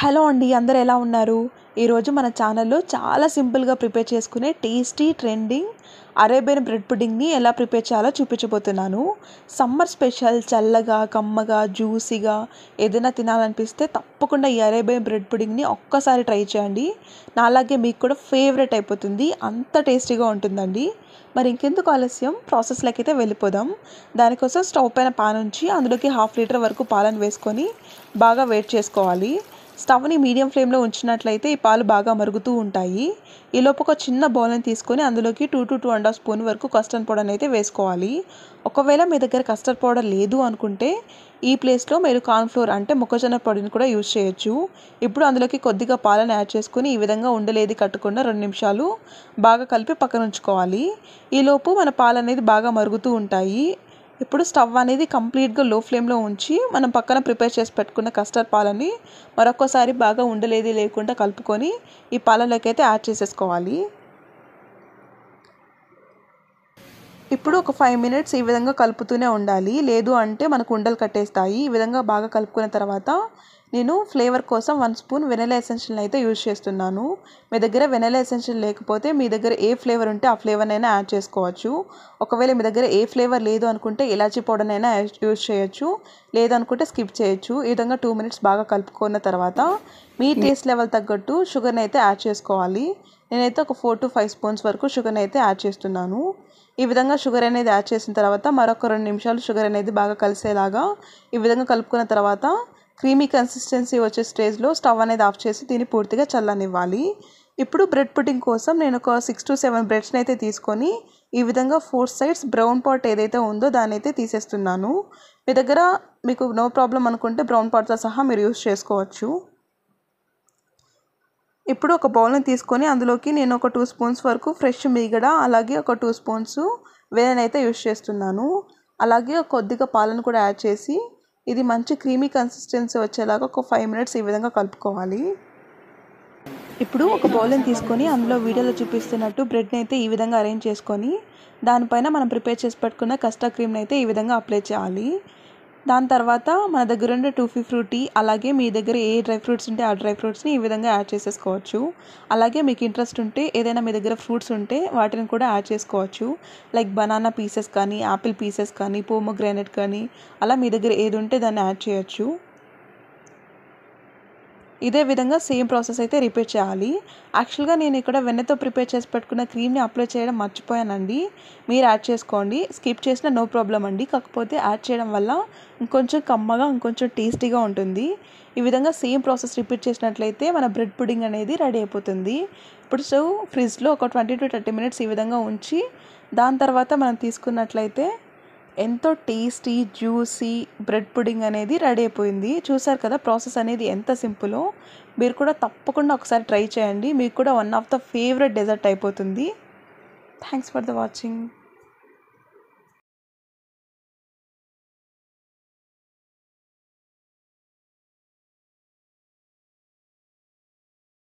Hello అండి, అందరూ ఎలా ఉన్నారు? ఈరోజు మన ఛానల్లో చాలా సింపుల్గా ప్రిపేర్ చేసుకునే టేస్టీ ట్రెండింగ్ అరేబియన్ బ్రెడ్ పుడ్డింగ్ని ఎలా ప్రిపేర్ చేయాలో చూపించబోతున్నాను. సమ్మర్ స్పెషల్ చల్లగా కమ్మగా జ్యూసీగా ఏదైనా తినాలనిపిస్తే తప్పకుండా ఈ అరేబియన్ బ్రెడ్ పుడ్డింగ్ని ఒక్కసారి ట్రై చేయండి. నాలాగే మీకు కూడా ఫేవరెట్ అయిపోతుంది, అంత టేస్టీగా ఉంటుందండి. మరి ఇంకెందుకు ఆలస్యం, ప్రాసెస్లోకి అయితే వెళ్ళిపోదాం. దానికోసం స్టవ్ పైన పాన్ ఉంచి అందులోకి 1/2 లీటర్ వరకు పాలను వేసుకొని బాగా వేడి చేసుకోవాలి. స్టవ్ని మీడియం ఫ్లేమ్లో ఉంచినట్లయితే ఈ పాలు బాగా మరుగుతూ ఉంటాయి. ఈలోపు ఒక చిన్న బౌల్ని తీసుకొని అందులోకి 2 to 2.5 స్పూన్ వరకు కస్టర్డ్ పౌడర్ని అయితే వేసుకోవాలి. ఒకవేళ మీ దగ్గర కస్టర్డ్ పౌడర్ లేదు అనుకుంటే ఈ ప్లేస్లో మీరు కార్న్ఫ్లోర్ అంటే మొక్కజొన్న పొడిని కూడా యూజ్ చేయొచ్చు. ఇప్పుడు అందులోకి కొద్దిగా పాలను యాడ్ చేసుకుని ఈ విధంగా ఉండలేది కట్టకుండా 2 నిమిషాలు బాగా కలిపి పక్కన ఉంచుకోవాలి. ఈలోపు మన పాలు అనేది బాగా మరుగుతూ ఉంటాయి. ఇప్పుడు స్టవ్ అనేది కంప్లీట్గా లో ఫ్లేమ్లో ఉంచి మనం పక్కన ప్రిపేర్ చేసి పెట్టుకున్న కస్టర్డ్ పాలని మరొకసారి బాగా ఉండలేది లేకుండా కలుపుకొని ఈ పాలలోకి అయితే యాడ్ చేసేసుకోవాలి. ఇప్పుడు ఒక 5 మినిట్స్ ఈ విధంగా కలుపుతూనే ఉండాలి, లేదు అంటే మనకు ఉండలు కట్టేస్తాయి. ఈ విధంగా బాగా కలుపుకున్న తర్వాత నేను ఫ్లేవర్ కోసం 1 స్పూన్ వెనిలా ఎసెన్షియల్ని అయితే యూజ్ చేస్తున్నాను. మీ దగ్గర వెనిలా ఎసెన్షియల్ లేకపోతే మీ దగ్గర ఏ ఫ్లేవర్ ఉంటే ఆ ఫ్లేవర్నైనా యాడ్ చేసుకోవచ్చు. ఒకవేళ మీ దగ్గర ఏ ఫ్లేవర్ లేదు అనుకుంటే ఇలాచీ పౌడర్నైనా యూజ్ చేయొచ్చు, లేదనుకుంటే స్కిప్ చేయొచ్చు. ఈ విధంగా 2 మినిట్స్ బాగా కలుపుకున్న తర్వాత మీ టేస్ట్ లెవెల్ తగ్గట్టు షుగర్ని అయితే యాడ్ చేసుకోవాలి. నేనైతే ఒక 4 to 5 స్పూన్స్ వరకు షుగర్ని అయితే యాడ్ చేస్తున్నాను. ఈ విధంగా షుగర్ అనేది యాడ్ చేసిన తర్వాత మరొక 2 నిమిషాలు షుగర్ అనేది బాగా కలిసేలాగా ఈ విధంగా కలుపుకున్న తర్వాత క్రీమీ కన్సిస్టెన్సీ వచ్చే స్టేజ్లో స్టవ్ అనేది ఆఫ్ చేసి దీన్ని పూర్తిగా చల్లనివ్వాలి. ఇప్పుడు బ్రెడ్ పుడ్డింగ్ కోసం నేను ఒక 6 to 7 బ్రెడ్స్ని అయితే తీసుకొని ఈ విధంగా 4 సైడ్స్ బ్రౌన్ పార్ట్ ఏదైతే ఉందో దాన్ని అయితే తీసేస్తున్నాను. మీ దగ్గర మీకు నో ప్రాబ్లం అనుకుంటే బ్రౌన్ పార్ట్తో సహా మీరు యూజ్ చేసుకోవచ్చు. ఇప్పుడు ఒక బౌల్ని తీసుకొని అందులోకి నేను ఒక 2 స్పూన్స్ వరకు ఫ్రెష్ మీగడ, అలాగే ఒక 2 స్పూన్స్ వెన్నని అయితే యూజ్ చేస్తున్నాను. అలాగే కొద్దిగా పాలను కూడా యాడ్ చేసి ఇది మంచి క్రీమీ కన్సిస్టెన్సీ వచ్చేలాగా ఒక 5 మినిట్స్ ఈ విధంగా కలుపుకోవాలి. ఇప్పుడు ఒక బౌల్ని తీసుకొని అందులో వీడియోలో చూపిస్తున్నట్టు బ్రెడ్ని అయితే ఈ విధంగా అరేంజ్ చేసుకొని దానిపైన మనం ప్రిపేర్ చేసి పెట్టుకున్న కస్టర్డ్ క్రీమ్ని అయితే ఈ విధంగా అప్లై చేయాలి. దాని తర్వాత మన దగ్గర ఉండే టూఫీ ఫ్రూటీ, అలాగే మీ దగ్గర ఏ డ్రై ఫ్రూట్స్ ఉంటే ఆ డ్రై ఫ్రూట్స్ని ఈ విధంగా యాడ్ చేసేసుకోవచ్చు. అలాగే మీకు ఇంట్రెస్ట్ ఉంటే ఏదైనా మీ దగ్గర ఫ్రూట్స్ ఉంటే వాటిని కూడా యాడ్ చేసుకోవచ్చు. లైక్ బనానా పీసెస్ కానీ, యాపిల్ పీసెస్ కానీ, పోమోగ్రానైట్ కానీ, అలా మీ దగ్గర ఏది ఉంటే దాన్ని యాడ్ చేయొచ్చు. ఇదే విధంగా సేమ్ ప్రాసెస్ అయితే రిపీట్ చేయాలి. యాక్చువల్గా నేను ఇక్కడ వెన్నతో ప్రిపేర్ చేసి పెట్టుకున్న క్రీమ్ని అప్లై చేయడం మర్చిపోయానండి. మీరు యాడ్ చేసుకోండి, స్కిప్ చేసినా నో ప్రాబ్లం అండి. కాకపోతే యాడ్ చేయడం వల్ల ఇంకొంచెం కమ్మగా ఇంకొంచెం టేస్టీగా ఉంటుంది. ఈ విధంగా సేమ్ ప్రాసెస్ రిపీట్ చేసినట్లయితే మన బ్రెడ్ పుడ్డింగ్ అనేది రెడీ అయిపోతుంది. ఇప్పుడు ఫ్రిడ్జ్లో ఒక 20 to 30 మినిట్స్ ఈ విధంగా ఉంచి దాని తర్వాత మనం తీసుకున్నట్లయితే ఎంతో టేస్టీ జ్యూసీ బ్రెడ్ పుడ్డింగ్ అనేది రెడీ అయిపోయింది. చూసారు కదా ప్రాసెస్ అనేది ఎంత సింపులో. మీరు కూడా తప్పకుండా ఒకసారి ట్రై చేయండి, మీకు కూడా one of the favourite dessert అయిపోతుంది. Thanks for the watching.